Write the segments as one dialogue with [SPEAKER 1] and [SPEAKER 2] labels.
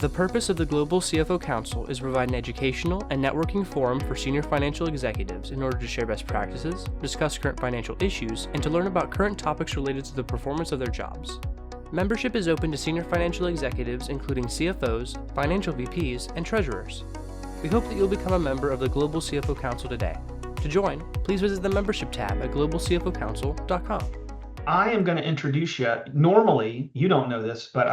[SPEAKER 1] The purpose of the Global CFO Council is to provide an educational and networking forum for senior financial executives in order to share best practices, discuss current financial issues, and to learn about current topics related to the performance of their jobs. Membership is open to senior financial executives including CFOs, financial VPs, and treasurers. We hope that you'll become a member of the Global CFO Council today. To join, please visit the membership tab at globalcfocouncil.com.
[SPEAKER 2] I am going to introduce you. Normally, you don't know this, but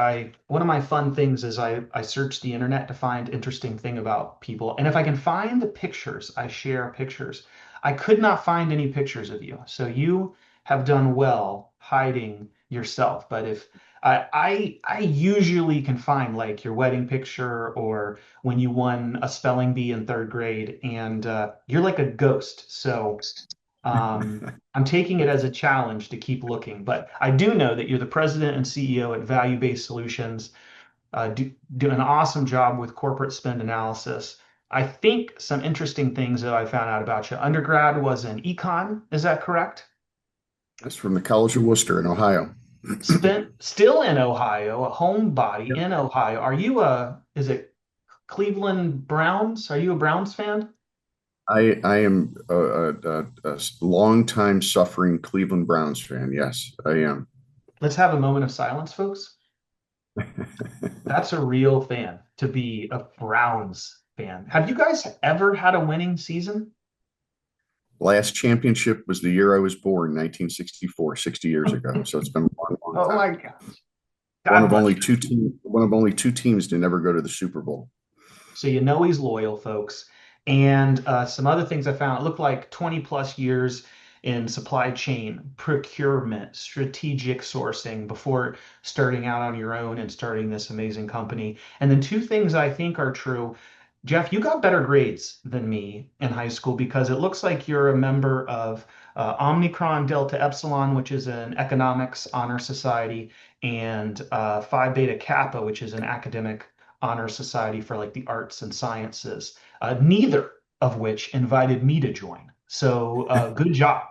[SPEAKER 2] one of my fun things is I search the internet to find interesting thing about people. And if I can find the pictures, I share pictures. I could not find any pictures of you. So you have done well hiding yourself. But if I usually can find like your wedding picture or when you won a spelling bee in third grade, and you're like a ghost. So I'm taking it as a challenge to keep looking, but I do know that you're the president and CEO at Value-Based Solutions, do an awesome job with corporate spend analysis. I think some interesting things that I found out about you. Undergrad was in econ, is that correct?
[SPEAKER 3] That's from the College of Worcester in Ohio.
[SPEAKER 2] Spent still in Ohio, a homebody
[SPEAKER 3] Yep.
[SPEAKER 2] in Ohio. Is it Cleveland Browns? Are you a Browns fan?
[SPEAKER 3] I am a longtime suffering Cleveland Browns fan. Yes, I am.
[SPEAKER 2] Let's have a moment of silence, folks. That's a real fan to be a Browns fan. Have you guys ever had a winning season?
[SPEAKER 3] Last championship was the year I was born, 1964, 60 years ago. So it's been a long, long
[SPEAKER 2] Oh
[SPEAKER 3] time.
[SPEAKER 2] my God.
[SPEAKER 3] One
[SPEAKER 2] God
[SPEAKER 3] of only
[SPEAKER 2] bless
[SPEAKER 3] two teams. One of only two teams to never go to the Super Bowl.
[SPEAKER 2] So you know he's loyal, folks. And some other things I found, it looked like 20 plus years in supply chain, procurement, strategic sourcing before starting out on your own and starting this amazing company. And then two things I think are true. Jeff, you got better grades than me in high school because it looks like you're a member of Omicron Delta Epsilon, which is an economics honor society, and Phi Beta Kappa, which is an academic honor society for like the arts and sciences, neither of which invited me to join. So good job.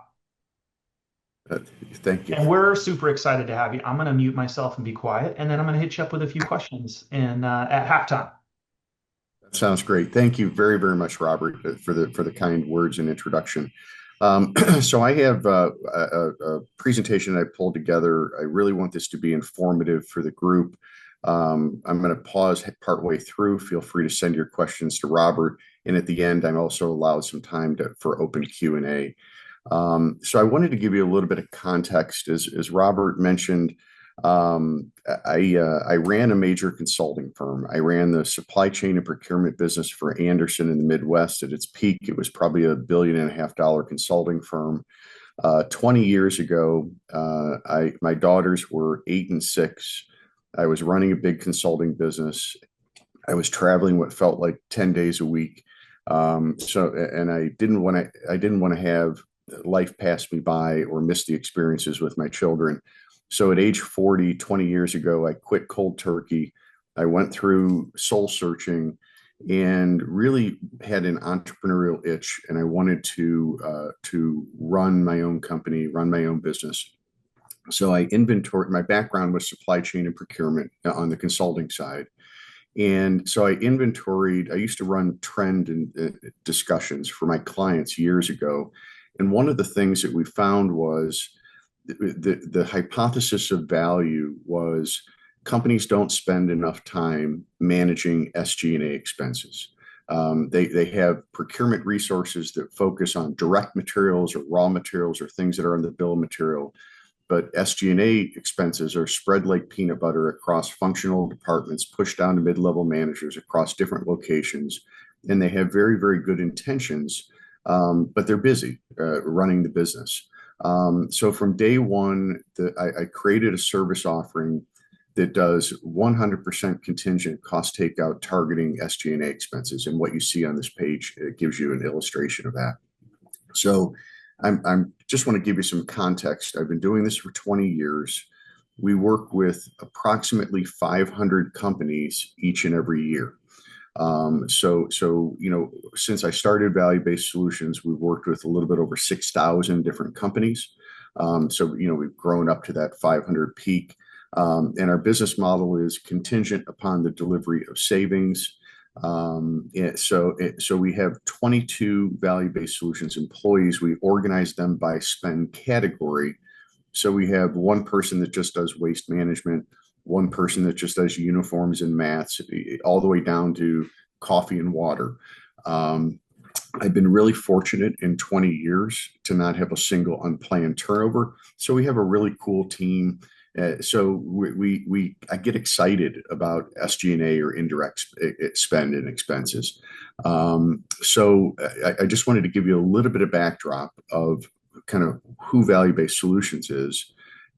[SPEAKER 3] Uh, Thank you.
[SPEAKER 2] And we're super excited to have you. I'm going to mute myself and be quiet, and then I'm going to hit you up with a few questions at halftime.
[SPEAKER 3] That sounds great. Thank you very, very much, Robert, for the kind words and introduction. So I have a presentation I pulled together. I really want this to be informative for the group. I'm going to pause partway through. Feel free to send your questions to Robert. And at the end, I'm also allowed some time for open Q&A. So I wanted to give you a little bit of context. As Robert mentioned, I ran a major consulting firm. I ran the supply chain and procurement business for Anderson in the Midwest. At its peak, it was probably $1.5 billion consulting firm. 20 years ago, my daughters were 8 and 6. I was running a big consulting business. I was traveling what felt like 10 days a week. And I didn't want to have life pass me by or miss the experiences with my children. So at age 40, 20 years ago, I quit cold turkey. I went through soul searching and really had an entrepreneurial itch. And I wanted to run my own company, run my own business. So I inventoried. My background was supply chain and procurement on the consulting side. And so I inventoried. I used to run trend and discussions for my clients years ago. And one of the things that we found was the hypothesis of value was companies don't spend enough time managing SG&A expenses. They have procurement resources that focus on direct materials or raw materials or things that are on the bill of material. But SG&A expenses are spread like peanut butter across functional departments, pushed down to mid-level managers across different locations. And they have very, very good intentions, but they're busy running the business. So from day one, I created a service offering that does 100% contingent cost takeout targeting SG&A expenses. And what you see on this page, it gives you an illustration of that. So I'm just want to give you some context. I've been doing this for 20 years. We work with approximately 500 companies each and every year. So since I started Value-Based Solutions, we've worked with a little bit over 6,000 different companies. We've grown up to that 500 peak. And our business model is contingent upon the delivery of savings. So we have 22 value-based solutions employees. We organize them by spend category. So we have one person that just does waste management, one person that just does uniforms and mats, all the way down to coffee and water. I've been really fortunate in 20 years to not have a single unplanned turnover. So we have a really cool team. I get excited about SG&A or indirect spend and expenses. I just wanted to give you a little bit of backdrop of kind of who value-based solutions is,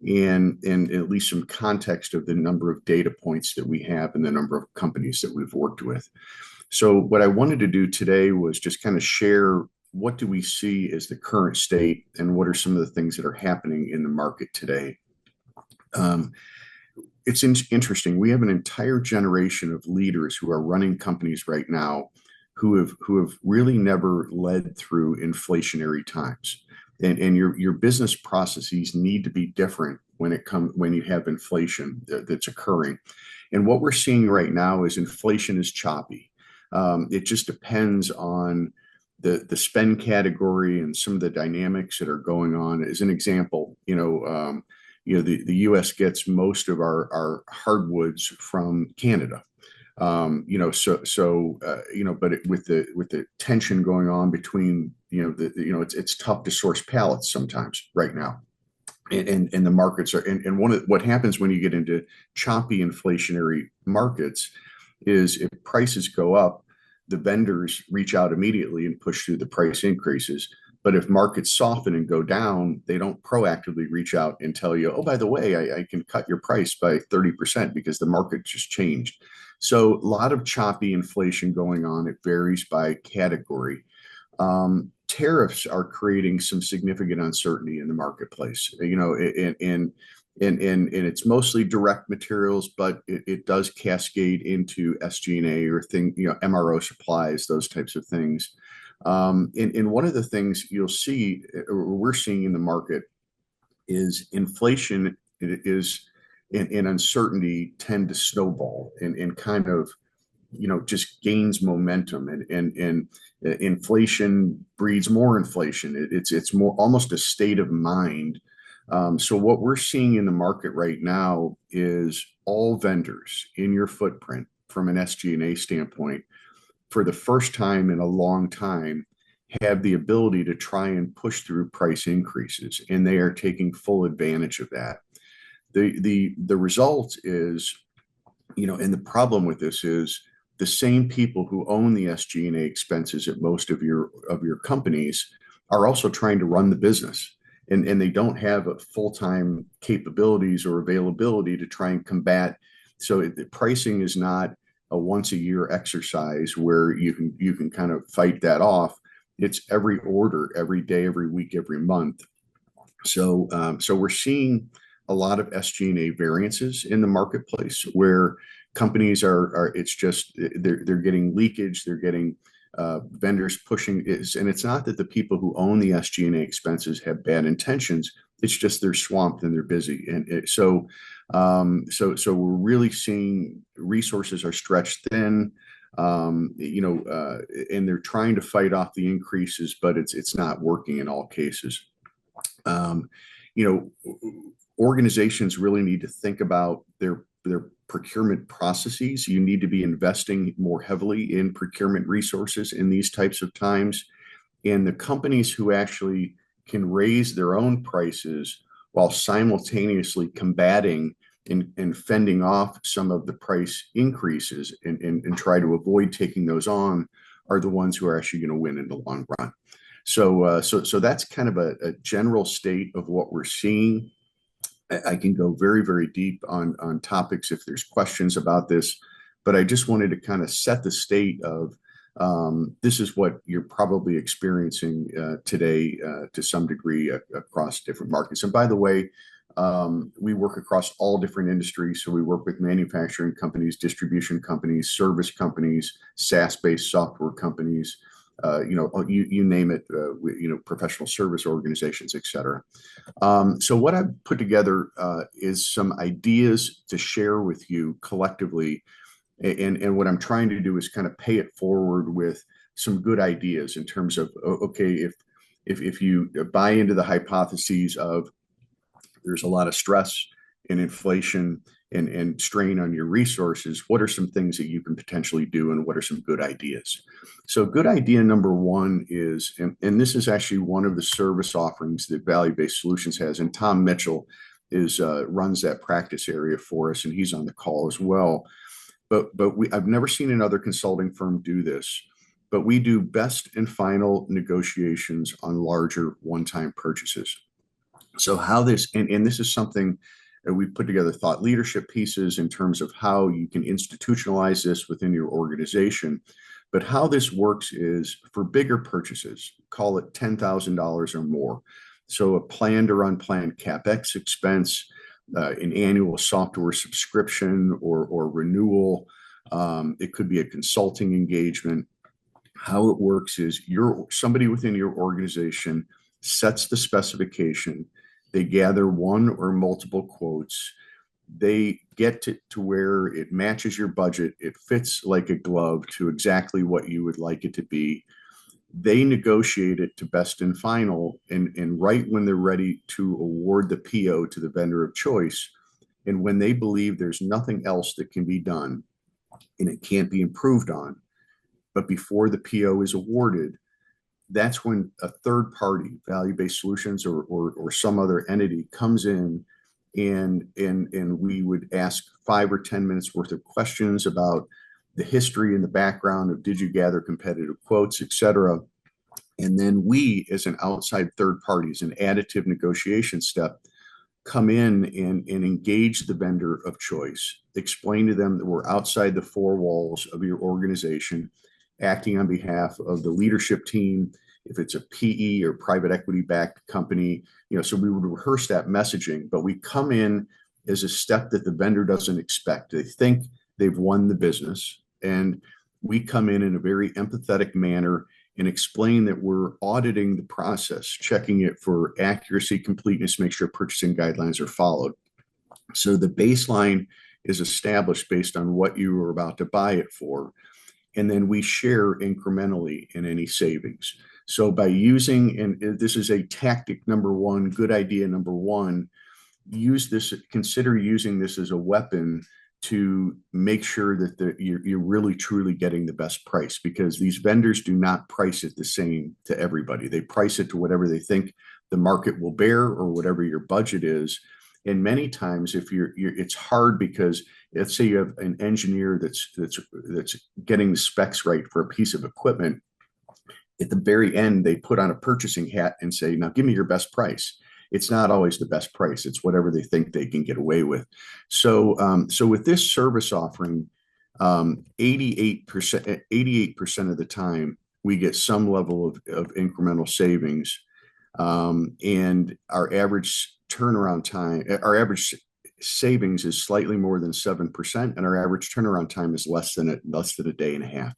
[SPEAKER 3] and at least some context of the number of data points that we have and the number of companies that we've worked with. So what I wanted to do today was just kind of share what do we see as the current state and what are some of the things that are happening in the market today. It's interesting. We have an entire generation of leaders who are running companies right now who have really never led through inflationary times. And your business processes need to be different when you have inflation that's occurring. And what we're seeing right now is inflation is choppy. It just depends on the spend category and some of the dynamics that are going on. As an example, the U.S. gets most of our hardwoods from Canada. But with the tension going on between, it's tough to source pallets sometimes right now. And the markets are, and what happens when you get into choppy inflationary markets is if prices go up, the vendors reach out immediately and push through the price increases. But if markets soften and go down, they don't proactively reach out and tell you, oh, by the way, I can cut your price by 30% because the market just changed. So a lot of choppy inflation going on. It varies by category. Tariffs are creating some significant uncertainty in the marketplace, and it's mostly direct materials, but it does cascade into SG&A or MRO supplies, those types of things. And one of the things you'll see, or we're seeing in the market, is inflation and uncertainty tend to snowball and kind of, just gains momentum, and inflation breeds more inflation. It's more almost a state of mind. So what we're seeing in the market right now is all vendors in your footprint from an SG&A standpoint, for the first time in a long time, have the ability to try and push through price increases, and they are taking full advantage of that. The result is, and the problem with this is the same people who own the SG&A expenses at most of your companies are also trying to run the business, and they don't have a full-time capabilities or availability to try and combat. So the pricing is not a once a year exercise where you can kind of fight that off. It's every order, every day, every week, every month. So we're seeing a lot of SG&A variances in the marketplace where companies it's just they're getting leakage, they're getting vendors pushing, and it's not that the people who own the SG&A expenses have bad intentions. It's just they're swamped and they're busy, and so we're really seeing resources are stretched thin, and they're trying to fight off the increases, but it's not working in all cases. Organizations really need to think about their procurement processes. You need to be investing more heavily in procurement resources in these types of times. And the companies who actually can raise their own prices while simultaneously combating and fending off some of the price increases and try to avoid taking those on are the ones who are actually going to win in the long run. So that's kind of a general state of what we're seeing. I can go very, very deep on topics if there's questions about this, but I just wanted to kind of set the state of this is what you're probably experiencing today to some degree across different markets. And by the way, we work across all different industries. So we work with manufacturing companies, distribution companies, service companies, SaaS-based software companies. you name it, professional service organizations, et cetera. So what I've put together is some ideas to share with you collectively. And what I'm trying to do is kind of pay it forward with some good ideas in terms of, okay, if you buy into the hypotheses of there's a lot of stress and inflation and strain on your resources, what are some things that you can potentially do and what are some good ideas? So good idea number one is, and this is actually one of the service offerings that Value-Based Solutions has, and Tom Mitchell runs that practice area for us, and he's on the call as well. But I've never seen another consulting firm do this, but we do best and final negotiations on larger one-time purchases. So how this, and this is something that we put together thought leadership pieces in terms of how you can institutionalize this within your organization. But how this works is for bigger purchases, call it $10,000 or more. So a planned or unplanned CapEx expense, an annual software subscription or renewal. It could be a consulting engagement. How it works is somebody within your organization sets the specification. They gather one or multiple quotes. They get to where it matches your budget. It fits like a glove to exactly what you would like it to be. They negotiate it to best and final, and right when they're ready to award the PO to the vendor of choice, and when they believe there's nothing else that can be done and it can't be improved on, but before the PO is awarded, that's when a third party, Value-Based Solutions or some other entity comes in, and we would ask 5 or 10 minutes worth of questions about the history and the background of did you gather competitive quotes, et cetera. And then we, as an outside third party, as an additive negotiation step, come in and engage the vendor of choice, explain to them that we're outside the four walls of your organization, acting on behalf of the leadership team, if it's a PE or private equity backed company, so we would rehearse that messaging, but we come in as a step that the vendor doesn't expect. They think they've won the business, and we come in a very empathetic manner and explain that we're auditing the process, checking it for accuracy, completeness, make sure purchasing guidelines are followed. So the baseline is established based on what you were about to buy it for. And then we share incrementally in any savings. So by using, and this is a tactic number one, good idea number one, consider using this as a weapon to make sure that you're really truly getting the best price, because these vendors do not price it the same to everybody. They price it to whatever they think the market will bear or whatever your budget is. And many times, if it's hard because let's say you have an engineer that's getting the specs right for a piece of equipment. At the very end, they put on a purchasing hat and say, "Now give me your best price." It's not always the best price. It's whatever they think they can get away with. So with this service offering, 88% of the time we get some level of incremental savings, and our average turnaround time, our average savings is slightly more than 7%, and our average turnaround time is less than a day and a half.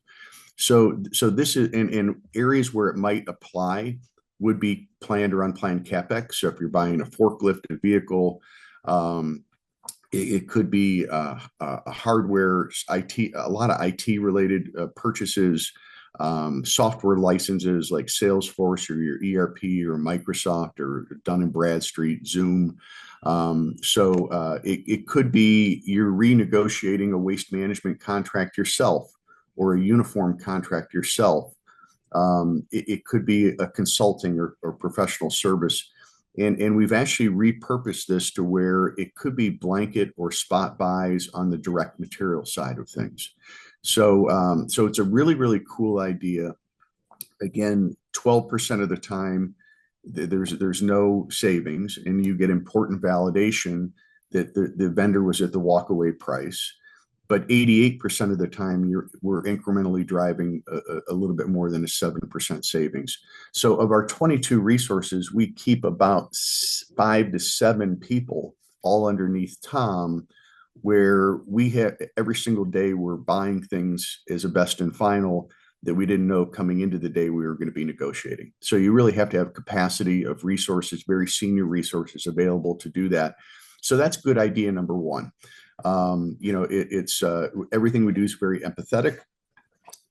[SPEAKER 3] So this is in areas where it might apply would be planned or unplanned CapEx. So if you're buying a forklift, a vehicle, it could be a hardware, IT, a lot of IT related purchases, software licenses like Salesforce or your ERP or Microsoft or Dun & Bradstreet, Zoom. It could be you're renegotiating a waste management contract yourself or a uniform contract yourself. It could be a consulting or professional service. And we've actually repurposed this to where it could be blanket or spot buys on the direct material side of things. So it's a really, really cool idea. Again, 12% of the time, there's no savings, and you get important validation that the vendor was at the walkaway price. But 88% of the time, we're incrementally driving a little bit more than a 7% savings. So of our 22 resources, we keep about 5 to 7 people all underneath Tom, where we have every single day we're buying things as a best and final. that we didn't know coming into the day we were going to be negotiating. So you really have to have capacity of resources, very senior resources available to do that. So that's good idea number one. It's everything we do is very empathetic,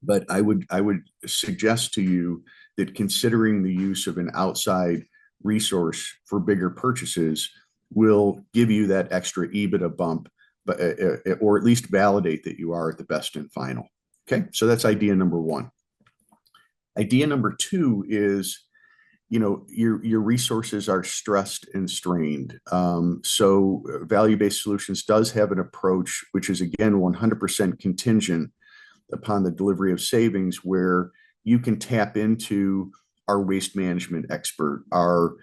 [SPEAKER 3] but I would suggest to you that considering the use of an outside resource for bigger purchases will give you that extra EBITDA bump, but or at least validate that you are at the best and final. Okay, so that's idea number one. Idea number two is, your resources are stressed and strained. So value-based solutions does have an approach, which is again 100% contingent upon the delivery of savings, where you can tap into our waste management expert, our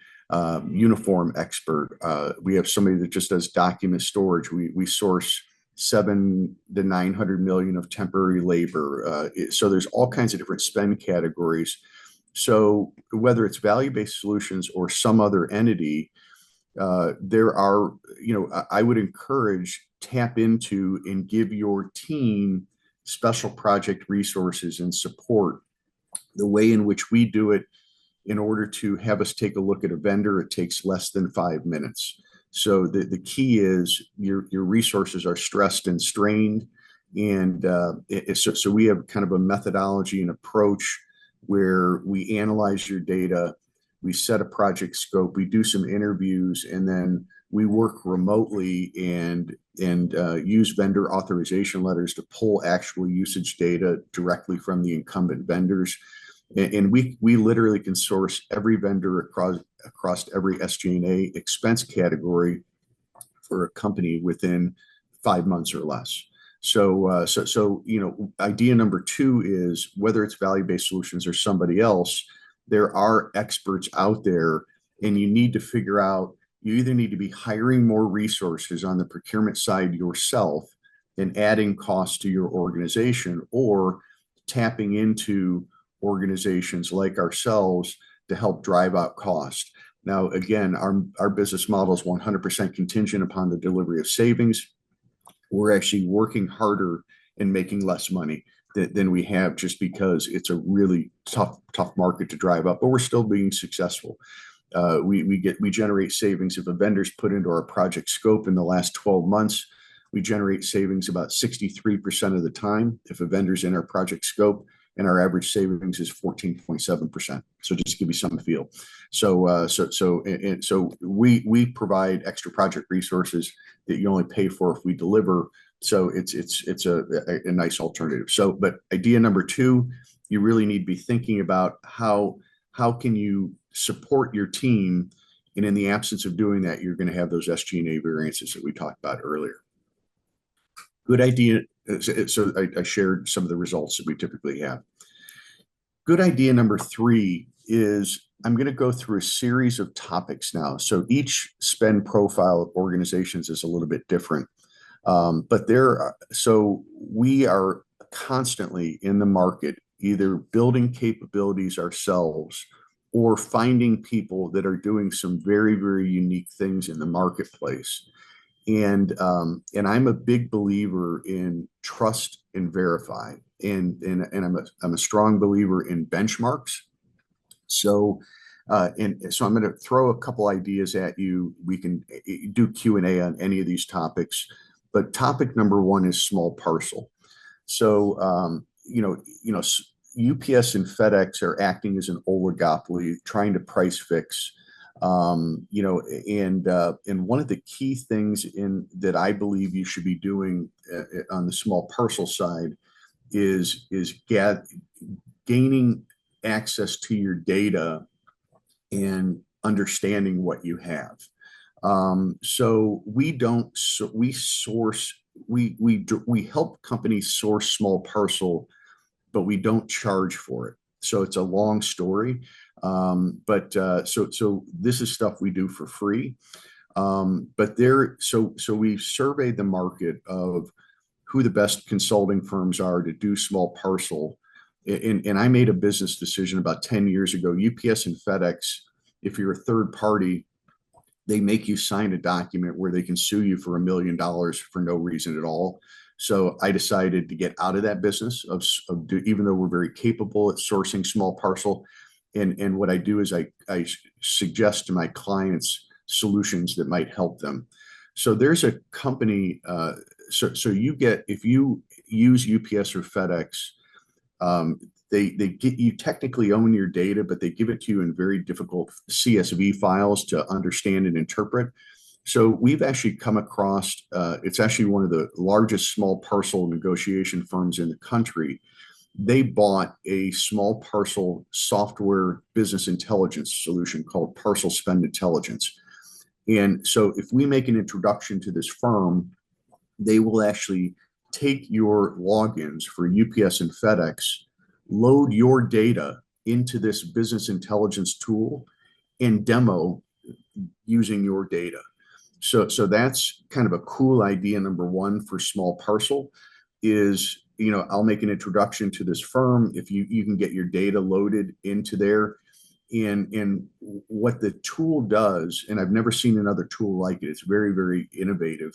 [SPEAKER 3] uniform expert. We have somebody that just does document storage. We source 700 to 900 million of temporary labor. So there's all kinds of different spend categories. So whether it's value-based solutions or some other entity, there are, I would encourage tap into and give your team special project resources and support. The way in which we do it, in order to have us take a look at a vendor, it takes less than 5 minutes. So the key is your resources are stressed and strained. And so we have kind of a methodology and approach where we analyze your data, we set a project scope, we do some interviews, and then we work remotely and use vendor authorization letters to pull actual usage data directly from the incumbent vendors. And we literally can source every vendor across every SG&A expense category for a company within 5 months or less. So idea number two is, whether it's value-based solutions or somebody else, there are experts out there, and you need to figure out, you either need to be hiring more resources on the procurement side yourself and adding costs to your organization, or tapping into organizations like ourselves to help drive out cost. Now, again, our business model is 100% contingent upon the delivery of savings. We're actually working harder and making less money than we have, just because it's a really tough market to drive up, but we're still being successful. We generate savings. If a vendor's put into our project scope in the last 12 months, we generate savings about 63% of the time if a vendor's in our project scope, and our average savings is 14.7%. So just to give you some feel. So we provide extra project resources that you only pay for if we deliver. So it's a nice alternative. So, but idea number two, you really need to be thinking about how can you support your team, and in the absence of doing that, you're going to have those SG&A variances that we talked about earlier. Good idea. So I shared some of the results that we typically have. Good idea number three is, I'm going to go through a series of topics now. So each spend profile of organizations is a little bit different. So we are constantly in the market, either building capabilities ourselves or finding people that are doing some very, very unique things in the marketplace. And I'm a big believer in trust and verify, and I'm a strong believer in benchmarks. So I'm going to throw a couple ideas at you. We can do Q&A on any of these topics, but topic number one is small parcel. So UPS and FedEx are acting as an oligopoly, trying to price fix. And one of the key things that I believe you should be doing on the small parcel side is gaining access to your data and understanding what you have. So we help companies source small parcel, but we don't charge for it. So it's a long story. So this is stuff we do for free. So we surveyed the market of who the best consulting firms are to do small parcel. And I made a business decision about 10 years ago. UPS and FedEx, if you're a third party, they make you sign a document where they can sue you for $1 million for no reason at all. So I decided to get out of that business even though we're very capable at sourcing small parcel. And what I do is I suggest to my clients solutions that might help them. So there's a company, so you get, if you use UPS or FedEx, they get, you technically own your data, but they give it to you in very difficult CSV files to understand and interpret. So we've actually come across, it's actually one of the largest small parcel negotiation firms in the country. They bought a small parcel software business intelligence solution called Parcel Spend Intelligence. And so if we make an introduction to this firm, they will actually take your logins for UPS and FedEx, load your data into this business intelligence tool, and demo using your data. So that's kind of a cool idea. Number one for small parcel is, I'll make an introduction to this firm. If you can get your data loaded into there, and what the tool does, and I've never seen another tool like it. It's very, very innovative.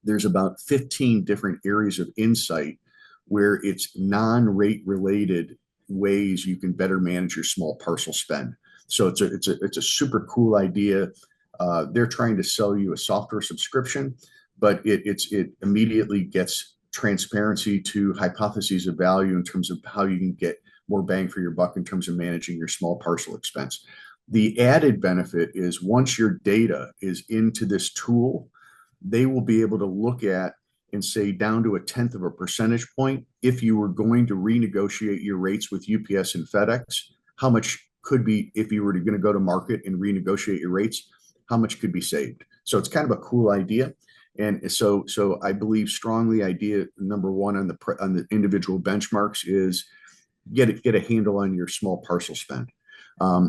[SPEAKER 3] There's about 15 different areas of insight where it's non-rate related ways you can better manage your small parcel spend. So it's a super cool idea. They're trying to sell you a software subscription, but it immediately gets transparency to hypotheses of value in terms of how you can get more bang for your buck in terms of managing your small parcel expense. The added benefit is once your data is into this tool, they will be able to look at and say down to 1/10 of a percentage point, if you were going to renegotiate your rates with UPS and FedEx, how much could be, if you were going to go to market and renegotiate your rates, how much could be saved. So it's kind of a cool idea. And so I believe strongly idea number one on the individual benchmarks is get a handle on your small parcel spend.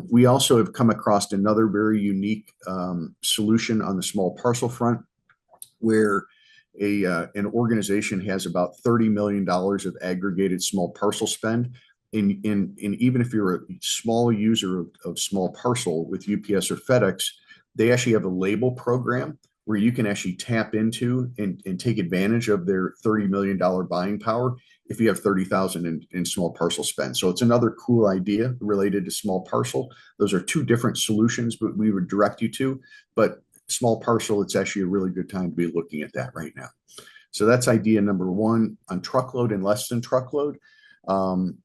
[SPEAKER 3] We also have come across another very unique solution on the small parcel front, where an organization has about $30 million of aggregated small parcel spend. And even if you're a small user of small parcel with UPS or FedEx, they actually have a label program where you can actually tap into and take advantage of their $30 million buying power if you have 30,000 in small parcel spend. So it's another cool idea related to small parcel. Those are two different solutions, but we would direct you to. But small parcel, it's actually a really good time to be looking at that right now. So that's idea number one. On truckload and less than truckload,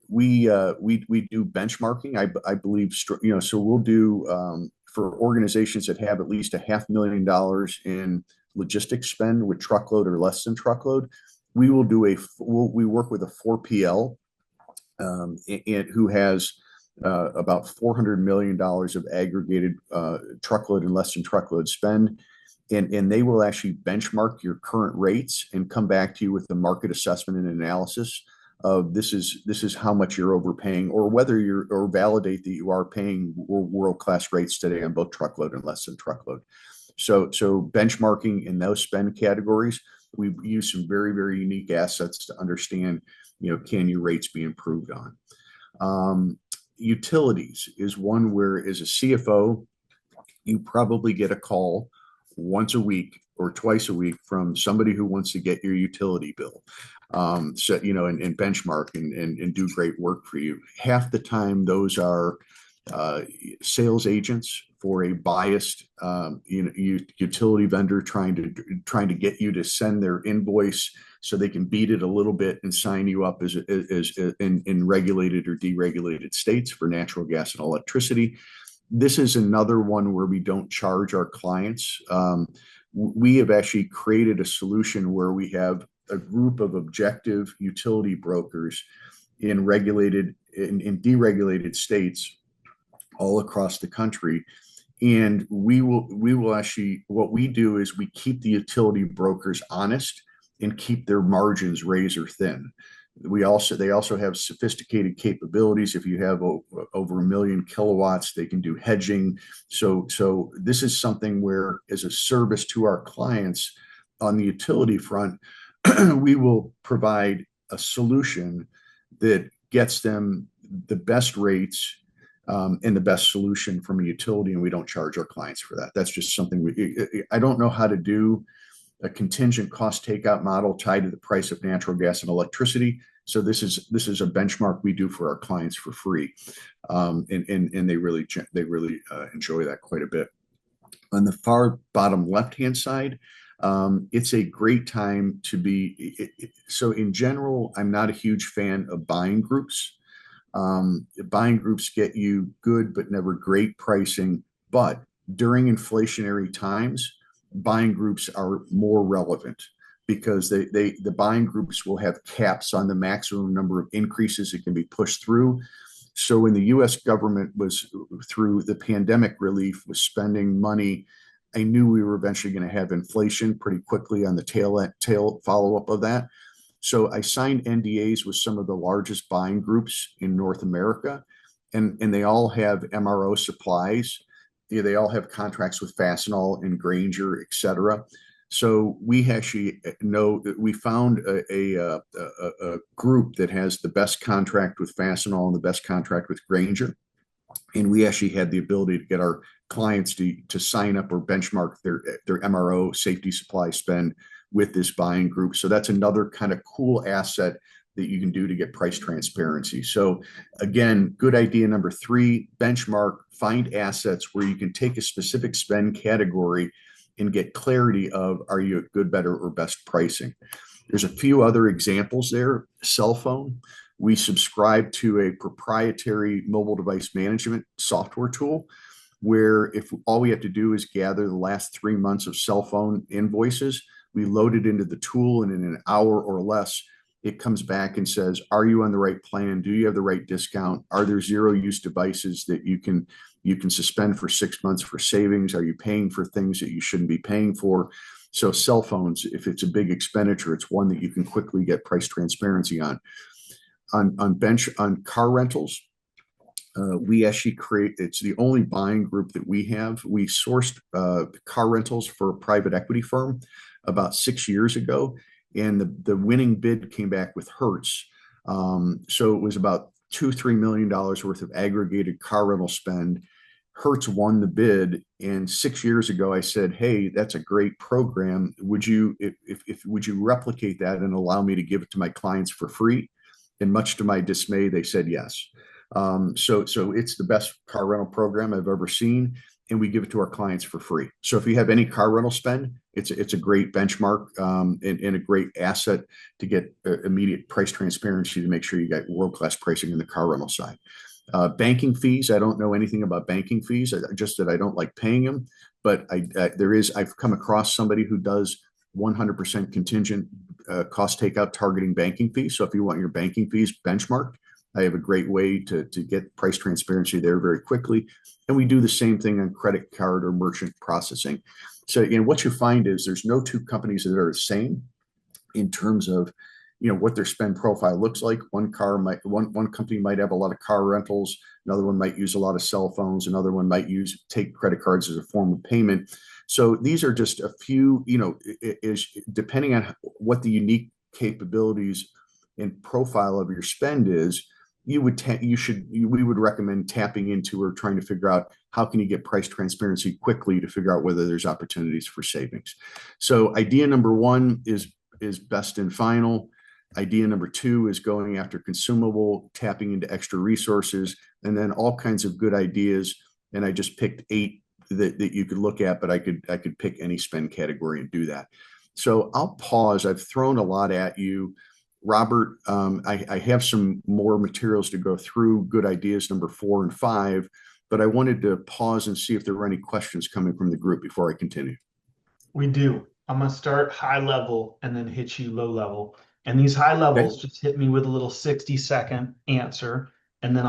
[SPEAKER 3] we do benchmarking. I believe, so we'll do for organizations that have at least $500,000 in logistics spend with truckload or less than truckload. We will do we work with a 4PL and who has about $400 million of aggregated truckload and less than truckload spend. And they will actually benchmark your current rates and come back to you with the market assessment and analysis of this is how much you're overpaying, or whether or validate that you are paying world-class rates today on both truckload and less than truckload. So benchmarking in those spend categories, we use some very, very unique assets to understand, can your rates be improved on? Utilities is one where, as a CFO, you probably get a call once a week or twice a week from somebody who wants to get your utility bill. And benchmark and do great work for you. Half the time, those are sales agents for a biased, utility vendor trying to get you to send their invoice so they can beat it a little bit and sign you up as in regulated or deregulated states for natural gas and electricity. This is another one where we don't charge our clients. We have actually created a solution where we have a group of objective utility brokers in regulated and deregulated states all across the country. And we will actually, what we do is we keep the utility brokers honest and keep their margins razor thin. They also have sophisticated capabilities. If you have over 1 million kilowatts, they can do hedging. So this is something where, as a service to our clients on the utility front, we will provide a solution that gets them the best rates and the best solution from a utility, and we don't charge our clients for that. That's just something I don't know how to do a contingent cost takeout model tied to the price of natural gas and electricity. So this is a benchmark we do for our clients for free, and they really enjoy that quite a bit. On the far bottom left-hand side, it's a great time to be. So in general, I'm not a huge fan of buying groups. Buying groups get you good but never great pricing. But during inflationary times, buying groups are more relevant because the buying groups will have caps on the maximum number of increases that can be pushed through. So when the U.S. government was, through the pandemic relief, was spending money, I knew we were eventually going to have inflation pretty quickly on the tail follow-up of that. So I signed NDAs with some of the largest buying groups in North America, and they all have MRO supplies. They all have contracts with Fastenal and Grainger, et cetera. So we actually know that we found a group that has the best contract with Fastenal and the best contract with Grainger. And we actually had the ability to get our clients to sign up or benchmark their MRO safety supply spend with this buying group. So that's another kind of cool asset that you can do to get price transparency. So again, good idea number 3, benchmark, find assets where you can take a specific spend category and get clarity of, are you at good, better, or best pricing? There's a few other examples there. Cell phone. We subscribe to a proprietary mobile device management software tool where if all we have to do is gather the last 3 months of cell phone invoices, we load it into the tool, and in an hour or less, it comes back and says, are you on the right plan? Do you have the right discount? Are there zero-use devices that you can suspend for 6 months for savings? Are you paying for things that you shouldn't be paying for? So cell phones, if it's a big expenditure, it's one that you can quickly get price transparency on. On car rentals, we actually it's the only buying group that we have. We sourced car rentals for a private equity firm about 6 years ago, and the winning bid came back with Hertz. So it was about $2-3 million worth of aggregated car rental spend. Hertz won the bid, and 6 years ago I said, "Hey, that's a great program. Would you replicate that and allow me to give it to my clients for free?" And much to my dismay, they said yes. So it's the best car rental program I've ever seen, and we give it to our clients for free. So if you have any car rental spend, it's a great benchmark and a great asset to get immediate price transparency to make sure you got world-class pricing in the car rental side. Banking fees, I don't know anything about banking fees, just that I don't like paying them. But I've come across somebody who does 100% contingent cost takeout targeting banking fees. So if you want your banking fees benchmarked, I have a great way to get price transparency there very quickly. And we do the same thing on credit card or merchant processing. So again, what you find is there's no two companies that are the same in terms of what their spend profile looks like. One company might have a lot of car rentals, another one might use a lot of cell phones, another one might take credit cards as a form of payment. So these are just a few, is depending on what the unique capabilities and profile of your spend is, we would recommend tapping into or trying to figure out how can you get price transparency quickly to figure out whether there's opportunities for savings. So idea number 1 is best and final. Idea number 2 is going after consumable, tapping into extra resources, and then all kinds of good ideas. And I just picked 8 that you could look at, but I could pick any spend category and do that. So I'll pause. I've thrown a lot at you. Robert, I have some more materials to go through, good ideas number 4 and 5, but I wanted to pause and see if there were any questions coming from the group before I continue.
[SPEAKER 2] We do. I'm going to start high level and then hit you low level. And these high levels just hit me with a little 60-second answer. And then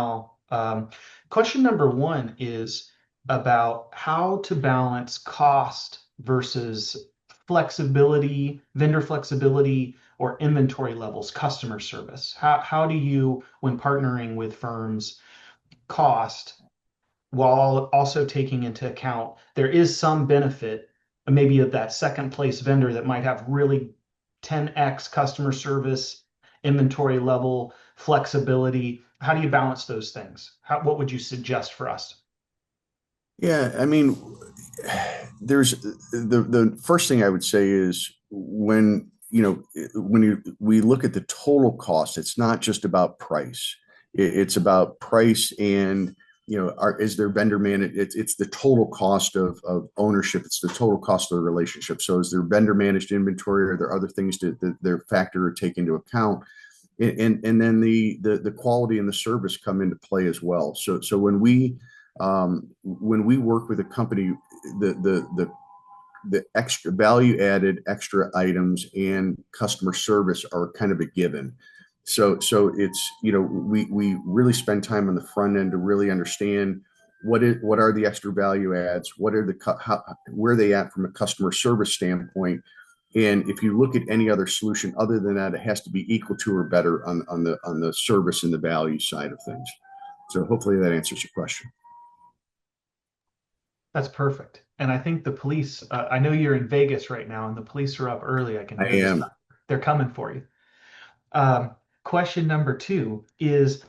[SPEAKER 2] question number 1 is about how to balance cost versus flexibility, vendor flexibility, or inventory levels, customer service. How do you, when partnering with firms, cost while also taking into account there is some benefit maybe of that second place vendor that might have really 10x customer service, inventory level, flexibility. How do you balance those things? What would you suggest for us?
[SPEAKER 3] Yeah, I mean, there's the first thing I would say is when we look at the total cost, it's not just about price. It's about price and is there vendor managed? It's the total cost of ownership. It's the total cost of the relationship. So is there vendor managed inventory? Are there other things that their factor or take into account? And then the quality and the service come into play as well. So when we work with a company, the extra value added extra items and customer service are kind of a given. So it's, we really spend time on the front end to really understand what are the extra value adds, what are where are they at from a customer service standpoint. And if you look at any other solution other than that, it has to be equal to or better on the service and the value side of things. So hopefully that answers your question.
[SPEAKER 2] That's perfect. And I think the police, I know you're in Vegas right now and the police are up early. I can hear this. They're coming for you. Question number 2 is,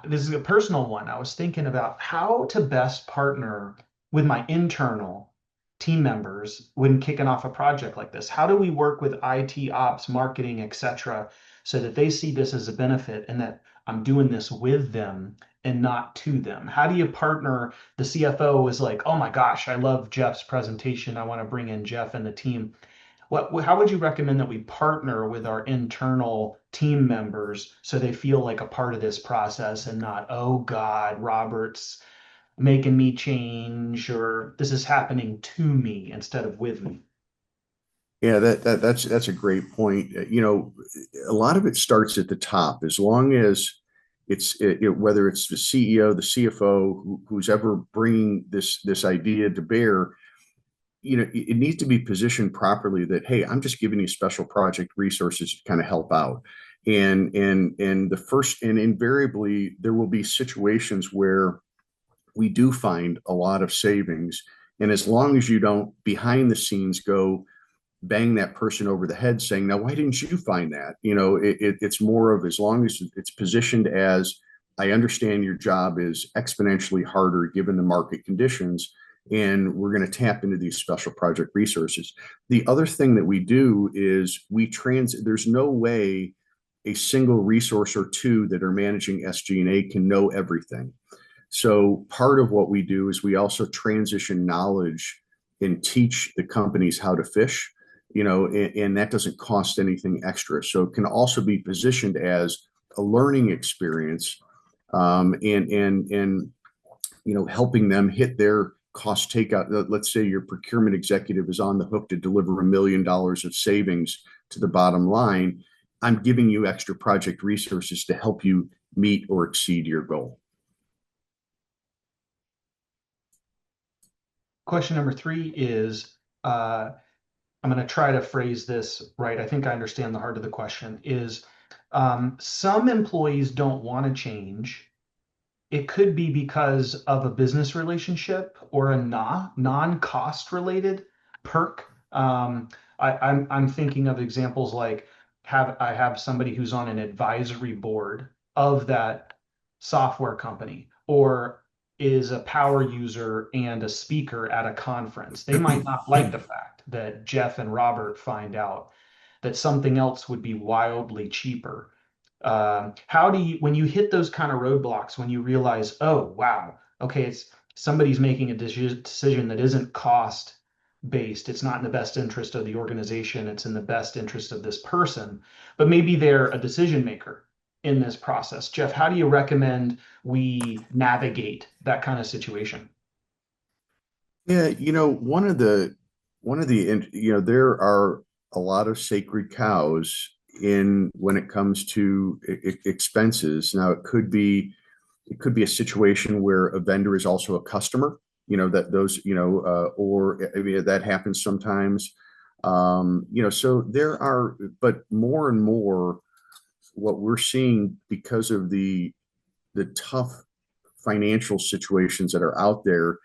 [SPEAKER 2] this is a personal one. I was thinking about how to best partner with my internal team members when kicking off a project like this. How do we work with IT ops, marketing, etc., so that they see this as a benefit and that I'm doing this with them and not to them? How do you partner? The CFO is like, oh my gosh, I love Jeff's presentation. I want to bring in Jeff and the team. How would you recommend that we partner with our internal team members so they feel like a part of this process and not, oh God, Robert's making me change, or this is happening to me instead of with me?
[SPEAKER 3] Yeah, that's a great point. A lot of it starts at the top. As long as whether it's the CEO, the CFO, who's ever bringing this idea to bear, it needs to be positioned properly that, hey, I'm just giving you special project resources to kind of help out. And invariably there will be situations where we do find a lot of savings. And as long as you don't behind the scenes go bang that person over the head saying, now, why didn't you find that? It's more of, as long as it's positioned as, I understand your job is exponentially harder given the market conditions, and we're going to tap into these special project resources. The other thing that we do is there's no way a single resource or two that are managing SG&A can know everything. So part of what we do is we also transition knowledge and teach the companies how to fish, and that doesn't cost anything extra. So it can also be positioned as a learning experience, and helping them hit their cost takeout. Let's say your procurement executive is on the hook to deliver $1 million of savings to the bottom line. I'm giving you extra project resources to help you meet or exceed your goal.
[SPEAKER 2] Question number 3 is, I'm going to try to phrase this right. I think I understand the heart of the question is, some employees don't want to change. It could be because of a business relationship or a non-cost related perk. I'm thinking of examples like, I have somebody who's on an advisory board of that software company, or is a power user and a speaker at a conference. They might not like the fact that Jeff and Robert find out that something else would be wildly cheaper. How do you, when you hit those kind of roadblocks, when you realize, oh, wow, okay, it's somebody's making a decision that isn't cost based, it's not in the best interest of the organization, it's in the best interest of this person, but maybe they're a decision maker in this process. Jeff, how do you recommend we navigate that kind of situation?
[SPEAKER 3] Yeah, there are a lot of sacred cows when it comes to expenses. Now, it could be a situation where a vendor is also a customer, or I mean, that happens sometimes. So there are, but more and more what we're seeing, because of the tough financial situations that are out there,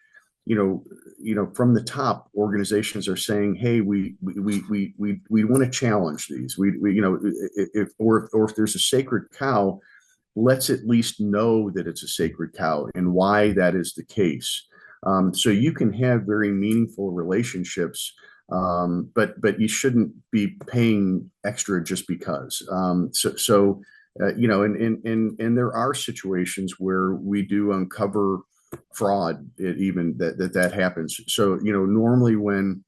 [SPEAKER 3] from the top, organizations are saying, hey, we want to challenge these. If there's a sacred cow, let's at least know that it's a sacred cow and why that is the case. So you can have very meaningful relationships But you shouldn't be paying extra just because. And there are situations where we do uncover fraud, even that happens. So, normally when,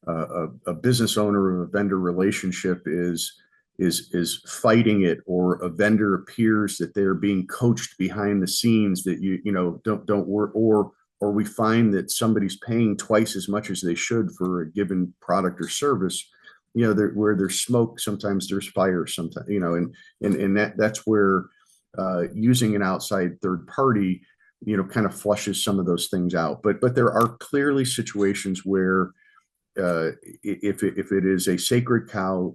[SPEAKER 3] a business owner or a vendor relationship is fighting it, or a vendor appears that they're being coached behind the scenes, that don't work, or we find that somebody's paying twice as much as they should for a given product or service, where there's smoke, sometimes there's fire, sometimes, and that's where using an outside third party, kind of flushes some of those things out. But there are clearly situations where if it is a sacred cow,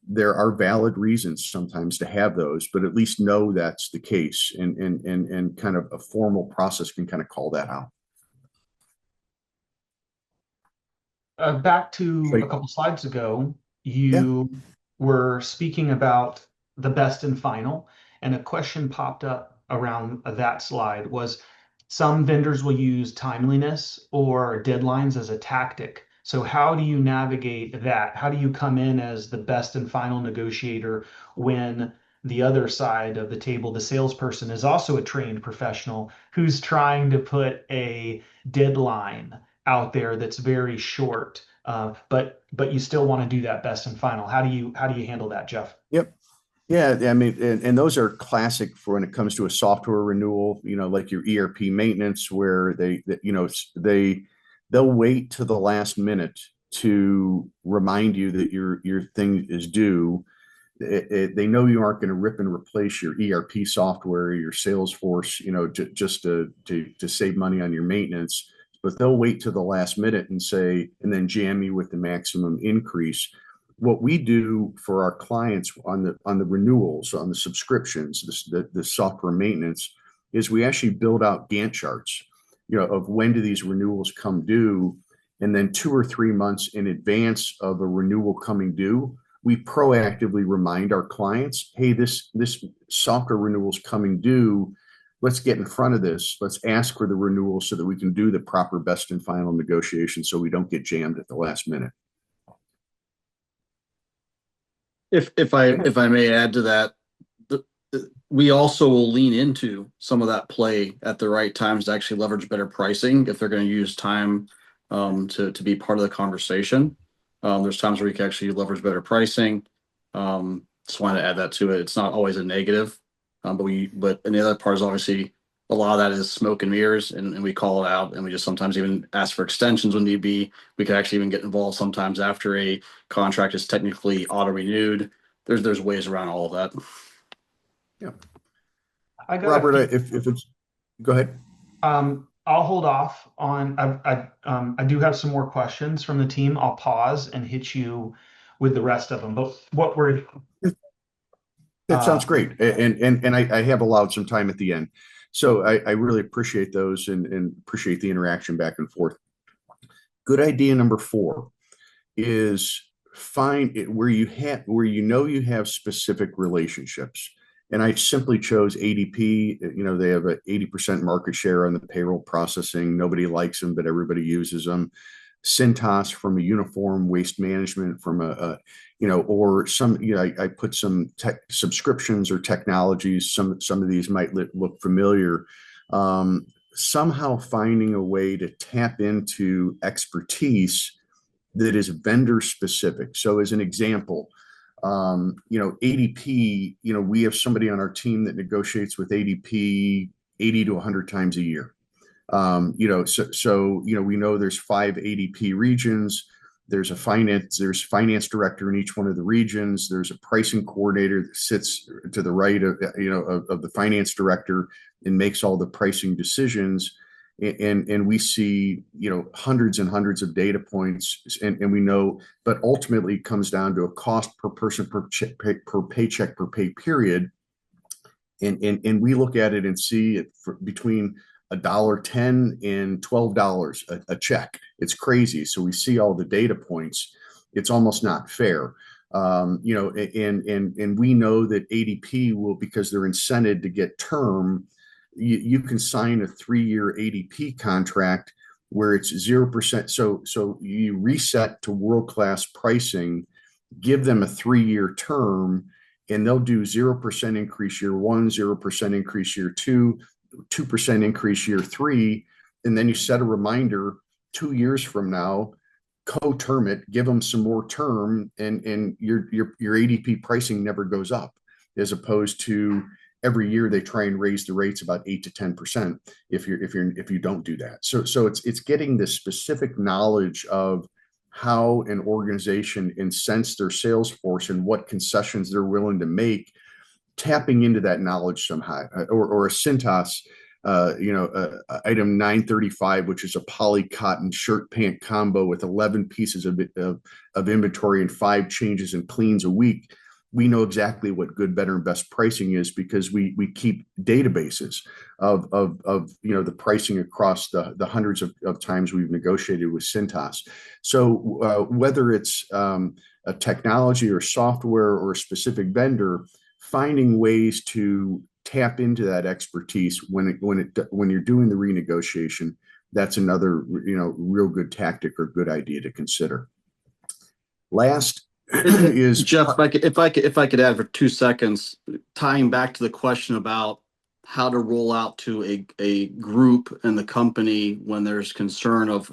[SPEAKER 3] there are valid reasons sometimes to have those, but at least know that's the case, and kind of a formal process can kind of call that out.
[SPEAKER 2] Back to a couple slides ago, you were speaking about the best and final, and a question popped up around that slide was, some vendors will use timeliness or deadlines as a tactic. So how do you navigate that? How do you come in as the best and final negotiator when the other side of the table, the salesperson, is also a trained professional who's trying to put a deadline out there that's very short, but you still want to do that best and final? How do you handle that, Jeff?
[SPEAKER 3] Yep. Yeah, I mean, and those are classic for when it comes to a software renewal, like your ERP maintenance, where they'll wait to the last minute to remind you that your thing is due. They know you aren't going to rip and replace your ERP software, your Salesforce, just to save money on your maintenance, but they'll wait to the last minute and then jam you with the maximum increase. What we do for our clients on the renewals, on the subscriptions, the software maintenance, is we actually build out Gantt charts, of when do these renewals come due, and then 2 or 3 months in advance of a renewal coming due, we proactively remind our clients, hey, this software renewal is coming due. Let's get in front of this. Let's ask for the renewal so that we can do the proper best and final negotiation, so we don't get jammed at the last minute.
[SPEAKER 4] If I may add to that, we also will lean into some of that play at the right times to actually leverage better pricing if they're going to use time to be part of the conversation. There's times where we can actually leverage better pricing. Just wanted to add that to it. It's not always a negative, but and the other part is obviously a lot of that is smoke and mirrors, and we call it out, and we just sometimes even ask for extensions when need be. We can actually even get involved sometimes after a contract is technically auto renewed. There's ways around all of that.
[SPEAKER 3] Yeah. Robert, if it's, go ahead.
[SPEAKER 2] I'll hold off on. I do have some more questions from the team. I'll pause and hit you with the rest of them. But what we're
[SPEAKER 3] that sounds great, and I have allowed some time at the end, so I really appreciate those and appreciate the interaction back and forth. Good idea number 4 is find it where you have specific relationships. And I simply chose ADP. They have an 80% market share on the payroll processing. Nobody likes them, but everybody uses them. Cintas from a uniform waste management, from or some, I put some tech subscriptions or technologies. Some of these might look familiar. Somehow finding a way to tap into expertise that is vendor specific. So as an example, ADP, we have somebody on our team that negotiates with ADP 80 to 100 times a year. We know there's 5 ADP regions. There's finance director in each one of the regions. There's a pricing coordinator that sits to the right of the finance director and makes all the pricing decisions. And we see, hundreds and hundreds of data points, and we know, but ultimately it comes down to a cost per person, per paycheck, per pay period. And we look at it and see it between $1.10 and $12 a check. It's crazy. So we see all the data points. It's almost not fair. And we know that ADP will, because they're incented to get term, you can sign a 3-year ADP contract where it's 0%. So you reset to world-class pricing, give them a 3-year term, and they'll do 0% increase year one, 0% increase year two, 2% increase year three. And then you set a reminder 2 years from now, co-term it, give them some more term, and your ADP pricing never goes up, as opposed to every year they try and raise the rates about 8 to 10% if you don't do that. So it's getting the specific knowledge of how an organization incents their sales force and what concessions they're willing to make, tapping into that knowledge somehow, or a Cintas, item 935, which is a poly cotton shirt pant combo with 11 pieces of inventory and 5 changes and cleans a week. We know exactly what good, better, and best pricing is because we keep databases of the pricing across the hundreds of times we've negotiated with Cintas. So whether it's a technology or software or a specific vendor, finding ways to tap into that expertise when you're doing the renegotiation, that's another real good tactic or good idea to consider. Last is
[SPEAKER 4] Jeff, if I could add for 2 seconds, tying back to the question about how to roll out to a group in the company when there's concern of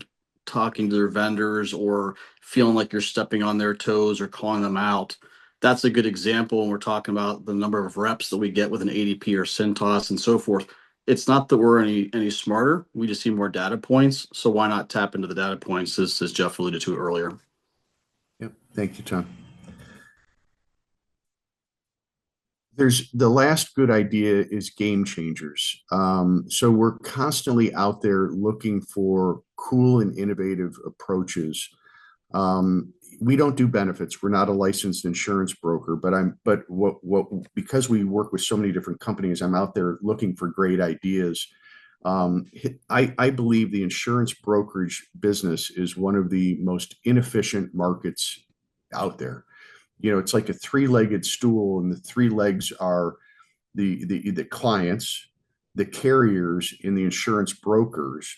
[SPEAKER 4] talking to their vendors or feeling like you're stepping on their toes or calling them out. That's a good example when we're talking about the number of reps that we get with an ADP or Cintas and so forth. It's not that we're any smarter. We just see more data points. So why not tap into the data points, as Jeff alluded to earlier?
[SPEAKER 3] Yep. Thank you, Tom. There's the last good idea is game changers. So we're constantly out there looking for cool and innovative approaches. We don't do benefits. We're not a licensed insurance broker, but because we work with so many different companies, I'm out there looking for great ideas. I believe the insurance brokerage business is one of the most inefficient markets out there. It's like a 3-legged stool, and the 3 legs are the clients, the carriers, and the insurance brokers.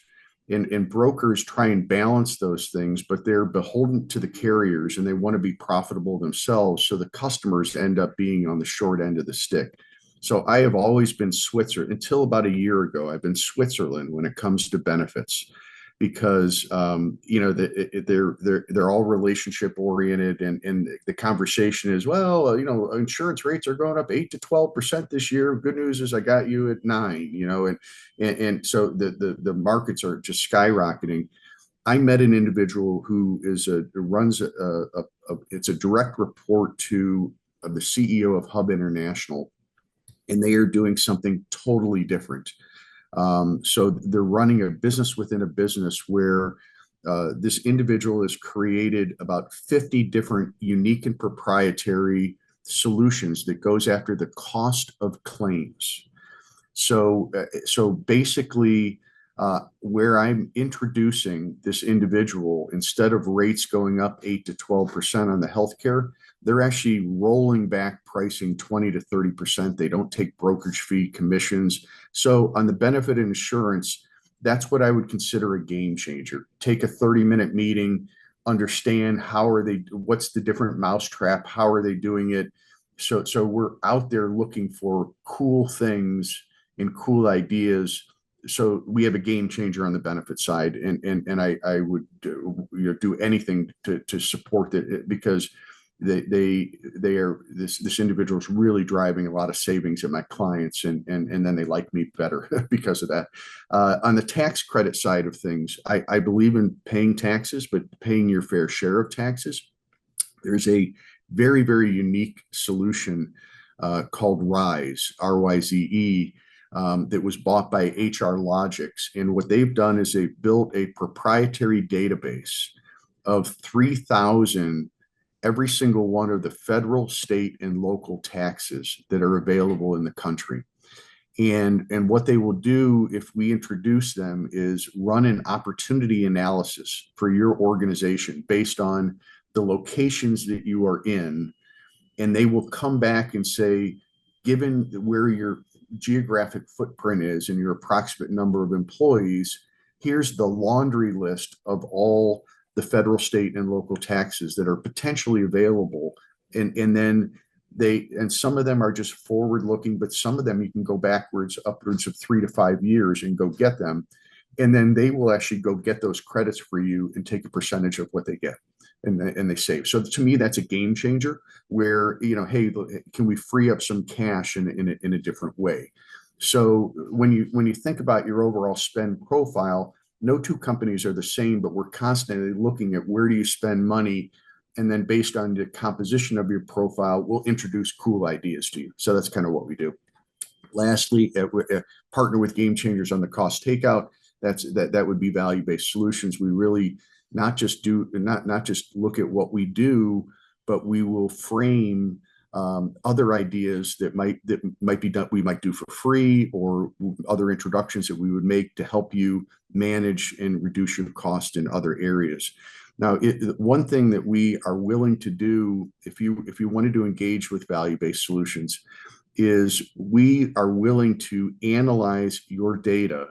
[SPEAKER 3] And brokers try and balance those things, but they're beholden to the carriers and they want to be profitable themselves. So the customers end up being on the short end of the stick. So I have always been Switzerland. Until about a year ago, I've been Switzerland when it comes to benefits, because they're all relationship oriented, and the conversation is, well, insurance rates are going up 8 to 12% this year. Good news is I got you at 9, and so the markets are just skyrocketing. I met an individual who runs it's a direct report to the CEO of Hub International, and they are doing something totally different. So they're running a business within a business where this individual has created about 50 different unique and proprietary solutions that goes after the cost of claims. So basically, where I'm introducing this individual, instead of rates going up 8 to 12% on the healthcare, they're actually rolling back pricing 20 to 30%. They don't take brokerage fee commissions. So on the benefit insurance, that's what I would consider a game changer. Take a 30-minute meeting, understand what's the different mousetrap, how are they doing it? So we're out there looking for cool things and cool ideas. So we have a game changer on the benefit side, and I would do anything to support it, because this individual is really driving a lot of savings at my clients, and then they like me better because of that. On the tax credit side of things, I believe in paying taxes, but paying your fair share of taxes. There's a very, very unique solution called RYZE, RYZE, that was bought by HR Logics. And what they've done is they've built a proprietary database of 3,000 every single one of the federal, state, and local taxes that are available in the country. And what they will do if we introduce them is run an opportunity analysis for your organization based on the locations that you are in. And they will come back and say, given where your geographic footprint is and your approximate number of employees, here's the laundry list of all the federal, state, and local taxes that are potentially available. And then and some of them are just forward looking, but some of them you can go backwards, upwards of 3 to 5 years and go get them. And then they will actually go get those credits for you and take a percentage of what they get. And they save. So to me, that's a game changer where, hey, can we free up some cash in a different way? So when you think about your overall spend profile, no two companies are the same, but we're constantly looking at where do you spend money, and then based on the composition of your profile, we'll introduce cool ideas to you. So that's kind of what we do. Lastly, partner with game changers on the cost takeout. That would be value-based solutions. We really not just look at what we do, but we will frame other ideas that might be done, we might do for free, or other introductions that we would make to help you manage and reduce your cost in other areas. Now, one thing that we are willing to do, if you wanted to engage with value-based solutions, is we are willing to analyze your data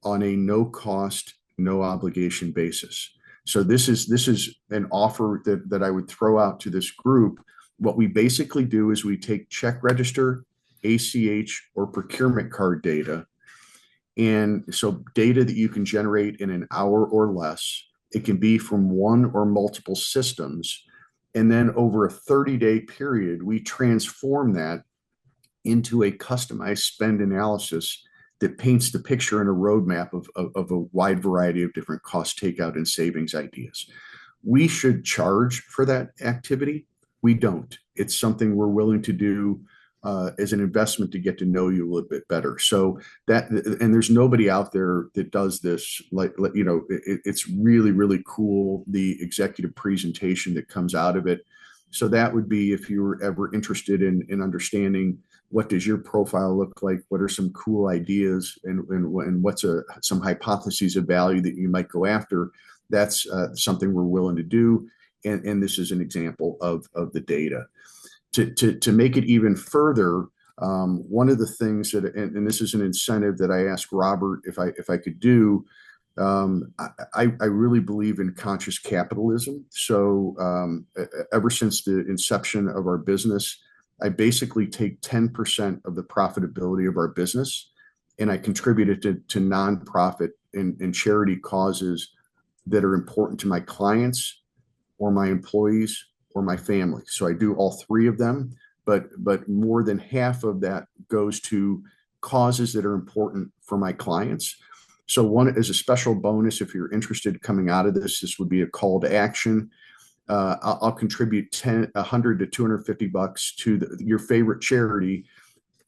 [SPEAKER 3] on a no cost, no obligation basis. So this is an offer that I would throw out to this group. What we basically do is we take check register, ACH, or procurement card data. And so data that you can generate in an hour or less. It can be from one or multiple systems. And then over a 30-day period, we transform that into a customized spend analysis that paints the picture and a roadmap of a wide variety of different cost takeout and savings ideas. We should charge for that activity. We don't. It's something we're willing to do as an investment to get to know you a little bit better. So and there's nobody out there that does this. It's really, really cool, the executive presentation that comes out of it. So that would be, if you were ever interested in understanding what does your profile look like, what are some cool ideas, and what's some hypotheses of value that you might go after. That's something we're willing to do. And this is an example of the data. To make it even further, one of the things that, and this is an incentive that I asked Robert if I could do, I really believe in conscious capitalism. So ever since the inception of our business, I basically take 10% of the profitability of our business and I contribute it to nonprofit and charity causes that are important to my clients or my employees or my family. So I do all three of them, but more than half of that goes to causes that are important for my clients. So one is a special bonus. If you're interested coming out of this would be a call to action. I'll contribute $100 to $250 to your favorite charity,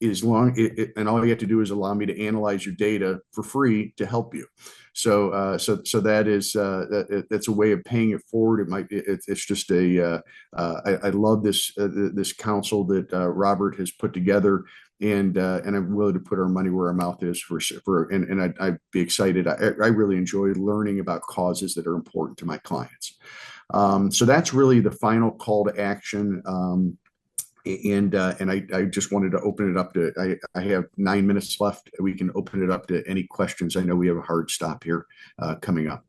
[SPEAKER 3] and all you have to do is allow me to analyze your data for free to help you. So that is that's a way of paying it forward. It's just I love this council that Robert has put together, and I'm willing to put our money where our mouth is and I'd be excited. I really enjoy learning about causes that are important to my clients. So that's really the final call to action. And I just wanted to open it up to, I have 9 minutes left. We can open it up to any questions. I know we have a hard stop here coming up.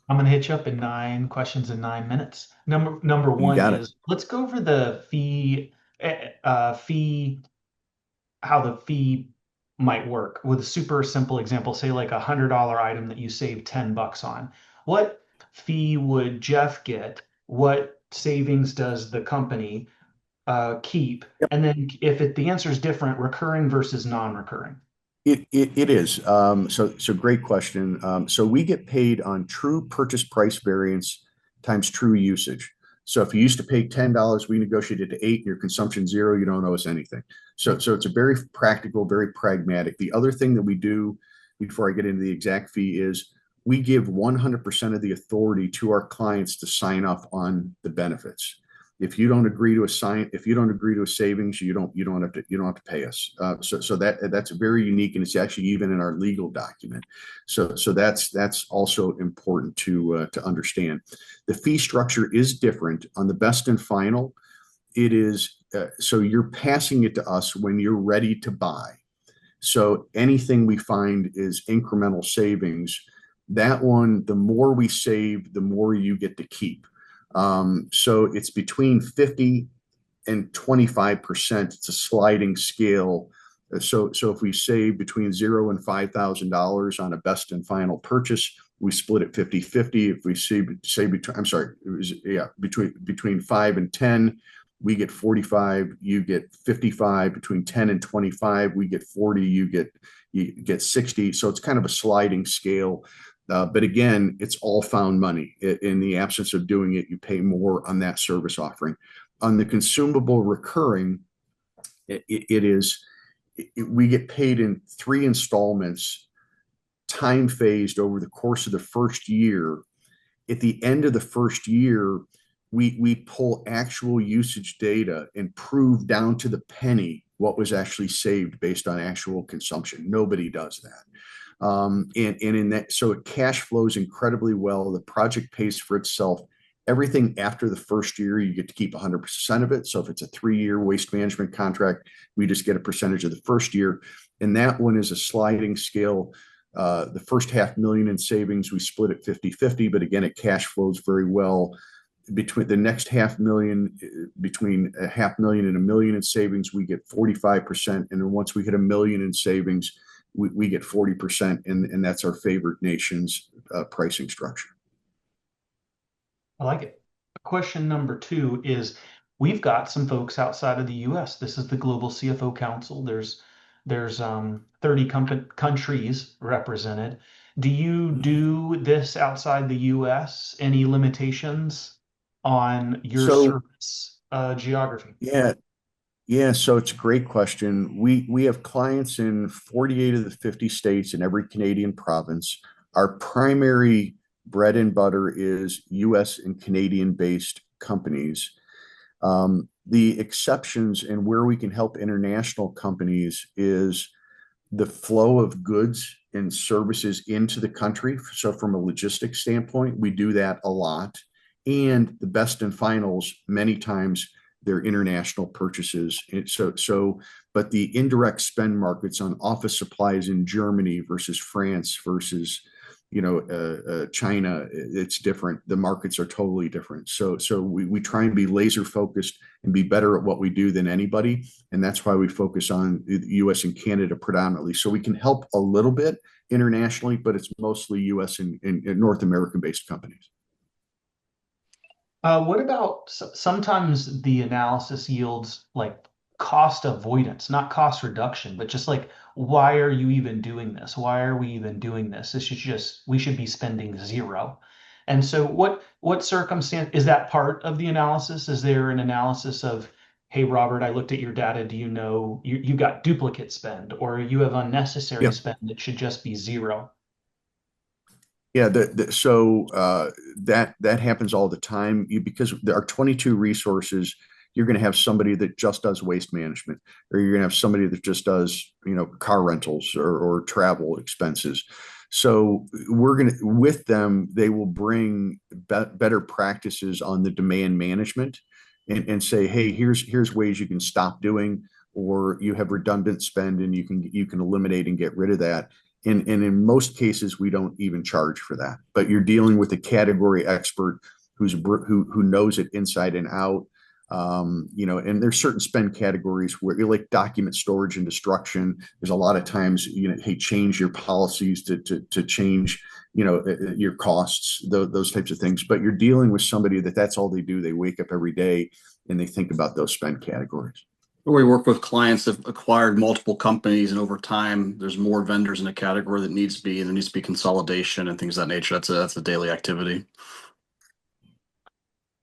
[SPEAKER 2] I'm going to hit you up in 9 questions in 9 minutes. Number one is, let's go over the fee, how the fee might work with a super simple example. Say like $100 item that you save $10 on. What fee would Jeff get? What savings does the company keep? Yep. And then if the answer is different, recurring versus non-recurring.
[SPEAKER 3] It is. So great question. So we get paid on true purchase price variance times true usage. So if you used to pay $10, we negotiate it to $8, and your consumption $0, you don't owe us anything. So it's a very practical, very pragmatic. The other thing that we do before I get into the exact fee is we give 100% of the authority to our clients to sign off on the benefits. If you don't agree to a savings, you don't have to pay us. So that's very unique, and it's actually even in our legal document. So that's also important to understand. The fee structure is different on the best and final. It is so you're passing it to us when you're ready to buy. So anything we find is incremental savings. That one, the more we save, the more you get to keep. So it's between 50 and 25%. It's a sliding scale. So if we save between $0 and $5,000 on a best and final purchase, we split it 50-50. If we say between, I'm sorry, it was, yeah, between 5 and 10, we get 45, you get 55. Between 10 and 25, we get 40, you get 60. So it's kind of a sliding scale. But again, it's all found money. In the absence of doing it, you pay more on that service offering. On the consumable recurring, we get paid in 3 installments, time phased over the course of the first year. At the end of the first year, we pull actual usage data and prove down to the penny what was actually saved based on actual consumption. Nobody does that. And in that, so it cash flows incredibly well. The project pays for itself. Everything after the first year, you get to keep 100% of it. So if it's a 3-year waste management contract, we just get a percentage of the first year. And that one is a sliding scale. The first $500,000 in savings, we split it 50-50, but again, it cash flows very well. Between the next $500,000, between $500,000 and $1 million in savings, we get 45%. And then once we hit $1 million in savings, we get 40%. And that's our favorite nation's pricing structure.
[SPEAKER 2] I like it. Question number 2 is, we've got some folks outside of the US. This is the Global CFO Council. There's 30 countries represented. Do you do this outside the US? Any limitations on your service geography?
[SPEAKER 3] Yeah. So it's a great question. We have clients in 48 of the 50 states in every Canadian province. Our primary bread and butter is US and Canadian based companies. The exceptions and where we can help international companies is the flow of goods and services into the country. So from a logistics standpoint, we do that a lot. And the best and finals, many times they're international purchases. But the indirect spend markets on office supplies in Germany versus France versus China, it's different. The markets are totally different. So we try and be laser focused and be better at what we do than anybody. And that's why we focus on the US and Canada predominantly. So we can help a little bit internationally, but it's mostly US and North American based companies.
[SPEAKER 2] What about sometimes the analysis yields like cost avoidance, not cost reduction, but just like, why are you even doing this? Why are we even doing this? We should be spending 0. And so what circumstance is that part of the analysis? Is there an analysis of, hey, Robert, I looked at your data. Do you know you got duplicate spend, or you have unnecessary spend that should just be 0?
[SPEAKER 3] Yeah, so that happens all the time because there are 22 resources. You're going to have somebody that just does waste management, or you're going to have somebody that just does, car rentals or travel expenses. So with them, they will bring better practices on the demand management and say, hey, here's ways you can stop doing, or you have redundant spend and you can eliminate and get rid of that. And in most cases, we don't even charge for that. But you're dealing with a category expert who knows it inside and out. And there's certain spend categories where you're like document storage and destruction. There's a lot of times, hey, change your policies to change, your costs, those types of things. But you're dealing with somebody that's all they do. They wake up every day and they think about those spend categories.
[SPEAKER 4] We work with clients that have acquired multiple companies, and over time, there's more vendors in a category that needs to be, and there needs to be consolidation and things of that nature. That's a daily activity.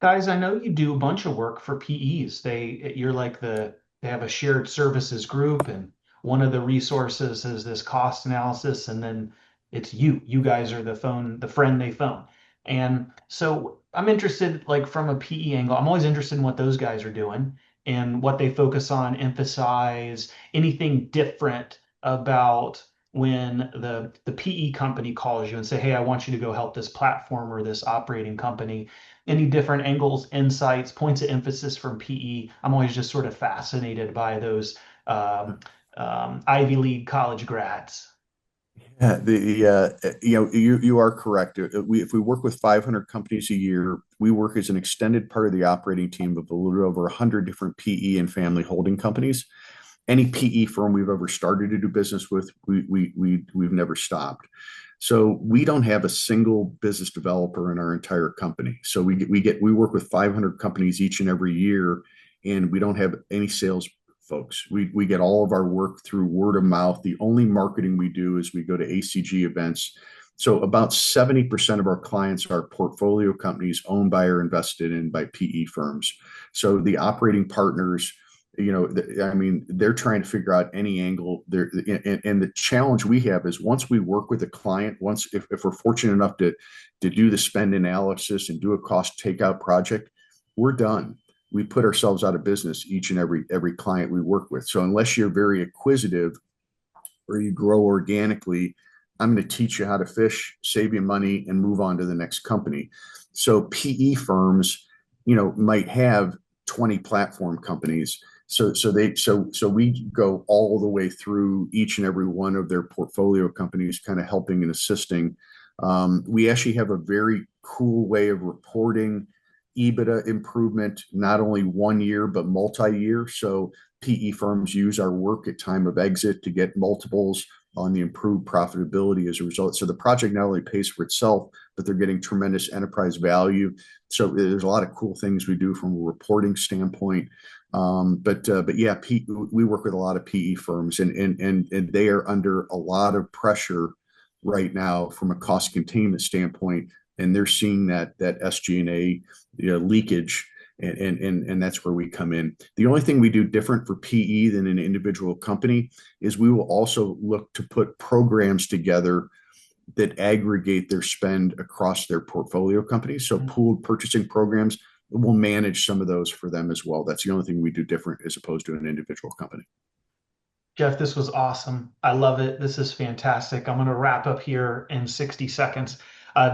[SPEAKER 2] Guys, I know you do a bunch of work for PEs. They have a shared services group, and one of the resources is this cost analysis, and then it's you guys are the friend they phone. And so I'm interested, like from a PE angle, I'm always interested in what those guys are doing and what they focus on, emphasize, anything different about when the PE company calls you and say, hey, I want you to go help this platform or this operating company. Any different angles, insights, points of emphasis from PE? I'm always just sort of fascinated by those Ivy League college grads.
[SPEAKER 3] Yeah, you are correct. If we work with 500 companies a year, we work as an extended part of the operating team of a little over 100 different PE and family holding companies. Any PE firm we've ever started to do business with, we've never stopped. So we don't have a single business developer in our entire company. So we work with 500 companies each and every year, and we don't have any sales folks. We get all of our work through word of mouth. The only marketing we do is we go to ACG events. So about 70% of our clients are portfolio companies owned by or invested in by PE firms. So the operating partners, I mean, they're trying to figure out any angle there. And the challenge we have is once we work with a client, if we're fortunate enough to do the spend analysis and do a cost takeout project, we're done. We put ourselves out of business each and every client we work with. So unless you're very acquisitive or you grow organically, I'm going to teach you how to fish, save you money, and move on to the next company. So PE firms, might have 20 platform companies. So we go all the way through each and every one of their portfolio companies, kind of helping and assisting. We actually have a very cool way of reporting EBITDA improvement, not only 1 year, but multi-year. So PE firms use our work at time of exit to get multiples on the improved profitability as a result. So the project not only pays for itself, but they're getting tremendous enterprise value. So there's a lot of cool things we do from a reporting standpoint. But yeah, we work with a lot of PE firms, and they are under a lot of pressure right now from a cost containment standpoint, and they're seeing that SG&A leakage, and that's where we come in. The only thing we do different for PE than an individual company is we will also look to put programs together that aggregate their spend across their portfolio companies. So pooled purchasing programs, we'll manage some of those for them as well. That's the only thing we do different as opposed to an individual company.
[SPEAKER 2] Jeff, this was awesome. I love it. This is fantastic. I'm going to wrap up here in 60 seconds.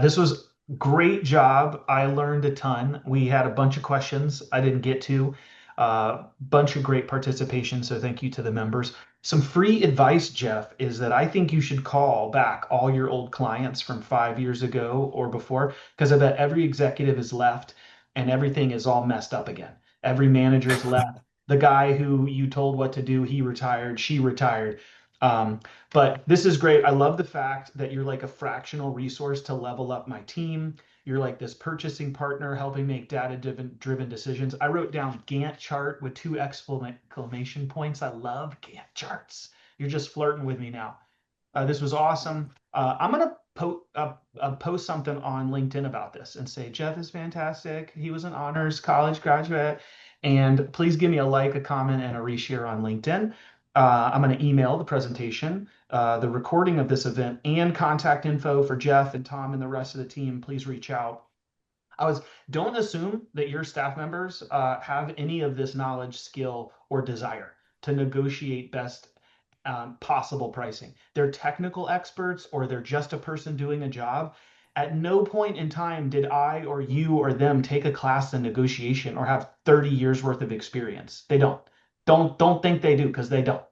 [SPEAKER 2] This was great job. I learned a ton. We had a bunch of questions I didn't get to, bunch of great participation. So thank you to the members. Some free advice, Jeff, is that I think you should call back all your old clients from 5 years ago or before, because I bet every executive is left and everything is all messed up again. Every manager's left. The guy who you told what to do, he retired, she retired. But this is great. I love the fact that you're like a fractional resource to level up my team. You're like this purchasing partner helping make data-driven decisions. I wrote down Gantt chart with 2 exclamation points. I love Gantt charts. You're just flirting with me now. This was awesome. I'm going to post something on LinkedIn about this and say, Jeff is fantastic. He was an honors college graduate. And please give me a like, a comment, and a reshare on LinkedIn. I'm going to email the presentation, the recording of this event, and contact info for Jeff and Tom and the rest of the team. Please reach out. Don't assume that your staff members have any of this knowledge, skill, or desire to negotiate best possible pricing. They're technical experts, or they're just a person doing a job. At no point in time did I or you or them take a class in negotiation or have 30 years worth of experience. They don't. Don't think they do, because they don't.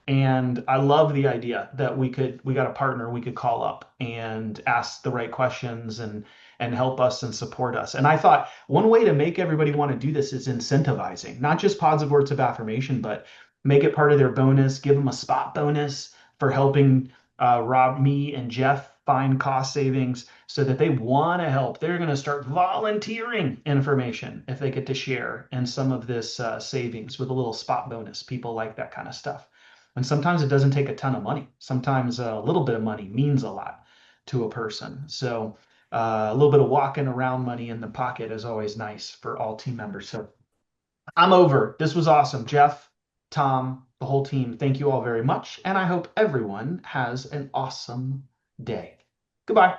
[SPEAKER 2] And I love the idea that we got a partner we could call up and ask the right questions and help us and support us. And I thought one way to make everybody want to do this is incentivizing, not just positive words of affirmation, but make it part of their bonus, give them a spot bonus for helping Rob, me, and Jeff find cost savings so that they want to help. They're going to start volunteering information if they get to share in some of this savings with a little spot bonus. People like that kind of stuff. And sometimes it doesn't take a ton of money. Sometimes a little bit of money means a lot to a person. So a little bit of walking around money in the pocket is always nice for all team members. So I'm over. This was awesome. Jeff, Tom, the whole team, thank you all very much. And I hope everyone has an awesome day. Goodbye.